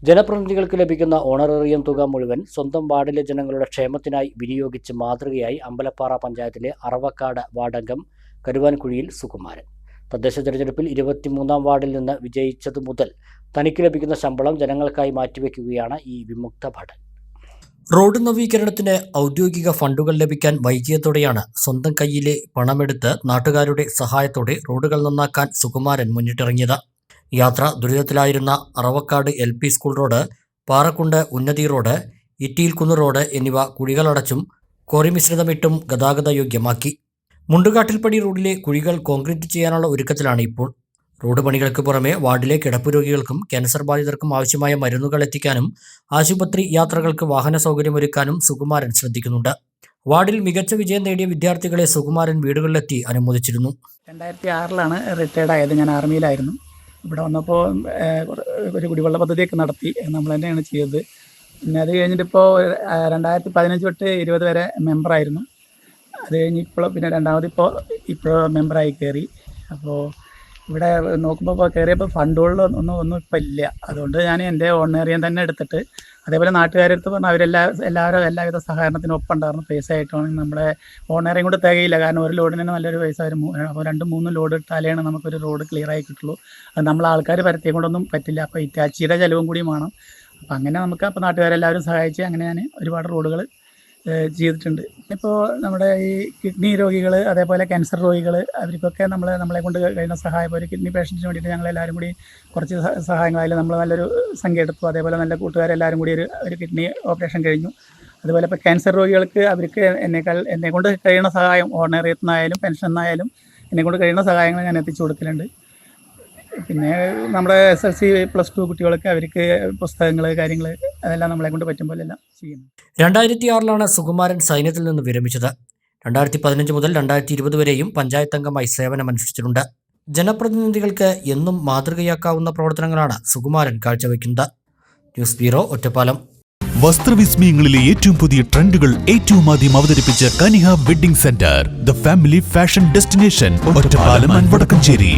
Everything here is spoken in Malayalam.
ജനപ്രതിനിധികൾക്ക് ലഭിക്കുന്ന ഓണറേറിയം തുക മുഴുവൻ സ്വന്തം വാർഡിലെ ജനങ്ങളുടെ ക്ഷേമത്തിനായി വിനിയോഗിച്ച് മാതൃകയായി അമ്പലപ്പാറ പഞ്ചായത്തിലെ അറവക്കാട് വാർഡംഗം കരുവാൻകുഴിയിൽ സുകുമാരൻ. തദ്ദേശ തെരഞ്ഞെടുപ്പിൽ 23-ാം വാർഡിൽ നിന്ന് വിജയിച്ചതു മുതൽ തനിക്ക് ലഭിക്കുന്ന ശമ്പളം ജനങ്ങൾക്കായി മാറ്റിവെക്കുകയാണ് ഈ വിമുക്ത ഭടൻ. റോഡ് നവീകരണത്തിന് ഔദ്യോഗിക ഫണ്ടുകൾ ലഭിക്കാൻ വൈകിയതോടെയാണ് സ്വന്തം കയ്യിലെ പണമെടുത്ത് നാട്ടുകാരുടെ സഹായത്തോടെ റോഡുകൾ നന്നാക്കാൻ സുകുമാരൻ മുന്നിട്ടിറങ്ങിയത്. യാത്ര ദുരിതത്തിലായിരുന്ന അറവക്കാട് LP സ്കൂൾ റോഡ്, പാറക്കുണ്ട് ഉന്നതി റോഡ്, ഇറ്റിയിൽക്കുന്ന് റോഡ് എന്നിവ കുഴികളടച്ചും കോറി മിശ്രിതമിട്ടും ഗതാഗത യോഗ്യമാക്കി. മുണ്ടുകാട്ടിൽപ്പടി റോഡിലെ കുഴികൾ കോൺക്രീറ്റ് ചെയ്യാനുള്ള ഒരുക്കത്തിലാണ് ഇപ്പോൾ. റോഡ് പണികൾക്ക് പുറമെ വാർഡിലെ കിടപ്പ് രോഗികൾക്കും ക്യാൻസർ ബാധിതർക്കും ആവശ്യമായ മരുന്നുകൾ എത്തിക്കാനും ആശുപത്രി യാത്രകൾക്ക് വാഹന സൗകര്യമൊരുക്കാനും സുകുമാരൻ ശ്രദ്ധിക്കുന്നുണ്ട്. വാർഡിൽ മികച്ച വിജയം നേടിയ വിദ്യാർത്ഥികളെ സുകുമാരൻ വീടുകളിലെത്തി അനുമോദിച്ചിരുന്നു. 2006 റിട്ടയർഡ് ആയത്. ഞാൻ ആർമിയിലായിരുന്നു. ഇവിടെ വന്നപ്പോൾ ഒരു കുടിവെള്ള പദ്ധതിയൊക്കെ നടത്തി നമ്മൾ തന്നെയാണ് ചെയ്തത്. പിന്നെ അത് കഴിഞ്ഞിട്ടിപ്പോൾ 2015 തൊട്ട് 20 വരെ മെമ്പറായിരുന്നു. അത് കഴിഞ്ഞ് പിന്നെ രണ്ടാമത് ഇപ്പോൾ മെമ്പറായി കയറി. അപ്പോൾ ഇവിടെ നോക്കുമ്പോൾ കയറിയപ്പോൾ ഫണ്ടുകളിലൊന്നും ഇപ്പോൾ ഇല്ല. അതുകൊണ്ട് ഞാൻ എൻ്റെ ഓണേറിയം തന്നെ എടുത്തിട്ട് അതേപോലെ നാട്ടുകാരുടെ അടുത്ത് പറഞ്ഞാൽ എല്ലാവരും എല്ലാവിധ സഹകരണത്തിനും ഒപ്പം ഉണ്ടായിരുന്നു. പൈസ ആയിട്ടാണെങ്കിൽ നമ്മുടെ ഓണേറിയം കൊണ്ട് തികയില്ല. കാരണം ഒരു ലോഡിന് തന്നെ നല്ലൊരു പൈസ വരും. അപ്പോൾ 2-3 ലോഡ് ഇട്ടാലാണ് നമുക്കൊരു റോഡ് ക്ലിയർ ആയി കിട്ടുള്ളൂ. അത് നമ്മൾ ആൾക്കാർ പരത്തിയെ കൊണ്ടൊന്നും പറ്റില്ല. അപ്പോൾ ഇറ്റാച്ചിയുടെ ചിലവും കൂടി വേണം. അപ്പോൾ അങ്ങനെ നമുക്ക് അപ്പോൾ നാട്ടുകാരെല്ലാവരും സഹായിച്ച് അങ്ങനെ ഞാൻ ഒരുപാട് റോഡുകൾ ചെയ്തിട്ടുണ്ട്. ഇപ്പോൾ നമ്മുടെ ഈ കിഡ്നി രോഗികൾ, അതേപോലെ ക്യാൻസർ രോഗികൾ, അവർക്കൊക്കെ നമ്മളെ കൊണ്ട് കഴിയുന്ന സഹായം, ഒരു കിഡ്നി പേഷ്യൻറ്റിന് വേണ്ടിയിട്ട് ഞങ്ങളെല്ലാവരും കൂടി കുറച്ച് സഹായങ്ങളായാലും നമ്മൾ നല്ലൊരു സംഖ്യ എടുത്തു. അതേപോലെ നല്ല കൂട്ടുകാരെല്ലാവരും കൂടി ഒരു കിഡ്നി ഓപ്പറേഷൻ കഴിഞ്ഞു. അതുപോലെ ഇപ്പോൾ ക്യാൻസർ രോഗികൾക്ക് അവർക്ക് എന്നെക്കൊണ്ട് കഴിയുന്ന സഹായം, ഓണറേറിയത്തിനായാലും പെൻഷൻ എന്നായാലും എന്നെക്കൊണ്ട് കഴിയുന്ന സഹായങ്ങൾ ഞാൻ എത്തിച്ചു കൊടുക്കലുണ്ട്. പിന്നെ നമ്മുടെ SLC +2 കുട്ടികൾക്ക് അവർക്ക് പുസ്തകങ്ങൾ, കാര്യങ്ങൾ അതെല്ലാം നമ്മളെ കൊണ്ട് പറ്റുമ്പോഴെല്ലാം ചെയ്യുന്നു. 2006 സുകുമാരൻ സൈന്യത്തിൽ നിന്ന് വിരമിച്ചത്. 2015 മുതൽ 2020 വരെയും പഞ്ചായത്ത് അംഗമായി സേവനമനുഷ്ഠിച്ചിട്ടുണ്ട്. ജനപ്രതിനിധികൾക്ക് എന്നും മാതൃകയാക്കാവുന്ന പ്രവർത്തനങ്ങളാണ് സുകുമാരൻ കാഴ്ചവെക്കുന്നത്. News bureau, Ottapalam. വസ്ത്രവിസ്മയങ്ങളിലെ ഏറ്റവും പുതിയ ട്രെൻഡുകൾ ഏറ്റവും ആദ്യം അവതരിപ്പിച്ച Kaniha wedding centre, the family fashion destination, Ottapalam and Vadakkanchery.